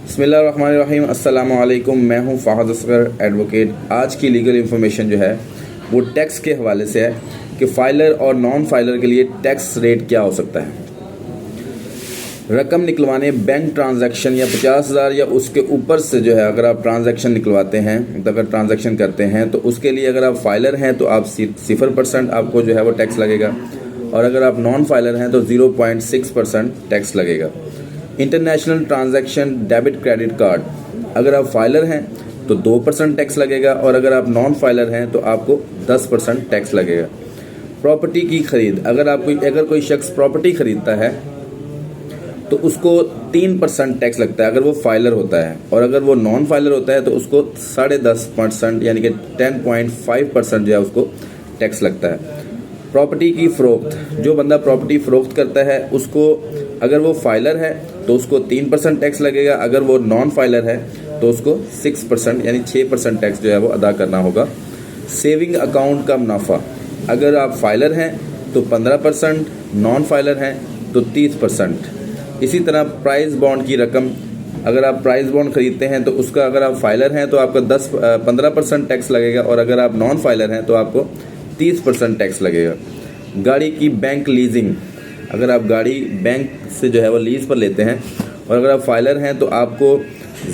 बिस्मिल्लाहिर्रहमानिर्रहीम। अस्सलामु अलैकुम। मैं हूं फ़ाहद असगर एडवोकेट। आज की लीगल इन्फॉर्मेशन जो है वो टैक्स के हवाले से है कि फाइलर और नॉन फाइलर के लिए टैक्स रेट क्या हो सकता है। रकम निकलवाने बैंक ट्रांजैक्शन या 50,000 या उसके ऊपर से जो है अगर आप ट्रांजैक्शन निकलवाते हैं, तो अगर ट्रांजैक्शन करते हैं तो उसके लिए अगर आप फाइलर हैं तो आप 0% आपको जो है वो टैक्स लगेगा, और अगर आप नॉन फाइलर हैं तो 0.6% टैक्स लगेगा। International transaction debit credit card, अगर आप फाइलर हैं तो 2% टैक्स लगेगा, और अगर आप नॉन फाइलर हैं तो आपको 10% टैक्स लगेगा। प्रॉपर्टी की खरीद, अगर कोई शख्स प्रॉपर्टी खरीदता है तो उसको 3% टैक्स लगता है अगर वो फाइलर होता है, और अगर वो नॉन फाइलर होता है तो उसको 10.5% यानी कि 10.5% जो है उसको टैक्स लगता है। प्रॉपर्टी की फ़रोख्त, जो बंदा प्रॉपर्टी फ़रोख्त करता है उसको अगर वो फाइलर है तो उसको 3% टैक्स लगेगा, अगर वो नॉन फाइलर है तो उसको 6% यानी 6% टैक्स जो है वो अदा करना होगा। सेविंग अकाउंट का मुनाफा, अगर आप फाइलर हैं तो 15%, नॉन फाइलर हैं तो 30%। इसी तरह प्राइस बॉन्ड की रकम, अगर आप प्राइस बॉन्ड खरीदते हैं तो उसका अगर आप फाइलर हैं तो आपका 15% टैक्स लगेगा, और अगर आप नॉन फाइलर हैं तो आपको 30% टैक्स लगेगा। गाड़ी की बैंक लीजिंग, अगर आप गाड़ी बैंक से जो है वो लीज़ पर लेते हैं और अगर आप फाइलर हैं तो आपको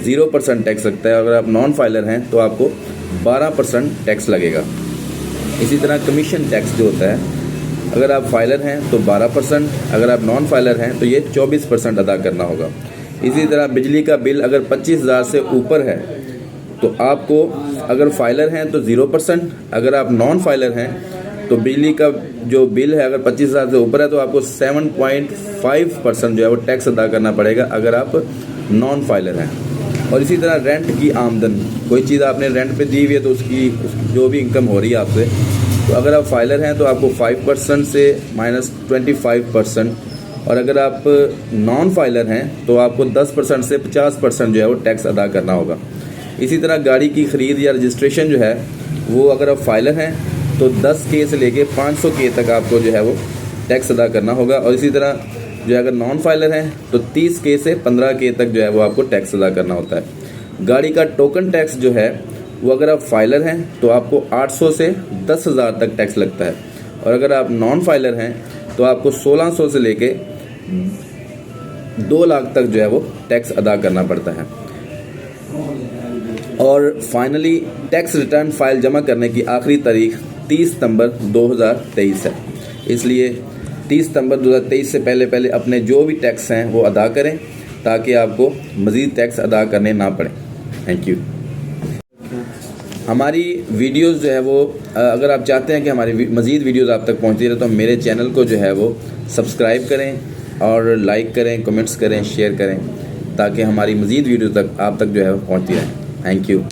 0% टैक्स लगता है, अगर आप नॉन फाइलर हैं तो आपको 12% टैक्स लगेगा। इसी तरह कमीशन टैक्स जो होता है, अगर आप फाइलर हैं तो 12%, अगर आप नॉन फाइलर हैं तो ये 24% अदा करना होगा। इसी तरह बिजली का बिल अगर 25,000 से ऊपर है तो आपको, अगर फाइलर हैं तो 0%, अगर आप नॉन फाइलर हैं तो बिजली का जो बिल है अगर 25,000 से ऊपर है तो आपको 7.5% जो है वो टैक्स अदा करना पड़ेगा अगर आप नॉन फाइलर हैं। और इसी तरह रेंट की आमदन, कोई चीज़ आपने रेंट पे दी हुई है तो उसकी जो भी इनकम हो रही है आपसे, तो अगर आप फाइलर हैं तो आपको 5% से -25%, और अगर आप नॉन फाइलर हैं तो आपको 10% से 50% जो है वो टैक्स अदा करना होगा। इसी तरह गाड़ी की ख़रीद या रजिस्ट्रेशन जो है वो अगर आप फाइलर हैं तो 10K से लेके 500K तक आपको जो है वो टैक्स अदा करना होगा, और इसी तरह जो है अगर नॉन फाइलर हैं तो 30K से 15K तक जो है वो आपको टैक्स अदा करना होता है। गाड़ी का टोकन टैक्स जो है वो अगर आप फाइलर हैं तो आपको 800 से 10,000 तक टैक्स लगता है, और अगर आप नॉन फाइलर हैं तो आपको 1600 से लेके 2 लाख तक जो है वो टैक्स अदा करना पड़ता है। और फाइनली टैक्स रिटर्न फाइल जमा करने की आखिरी तारीख 30 सितंबर 2023 है, इसलिए 30 सितंबर 2023 से पहले अपने जो भी टैक्स हैं वो अदा करें ताकि आपको मज़ीद टैक्स अदा करने ना पड़े। Thank you. हमारी वीडियोस जो है वो अगर आप चाहते हैं कि हमारी मज़ीद वीडियोस आप तक पहुंचती रहे तो मेरे चैनल को जो है वो सब्सक्राइब करें और लाइक करें, कमेंट्स करें, शेयर करें, ताकि हमारी मज़ीद वीडियो तक आप तक जो है वो पहुंचती रहे। Thank you.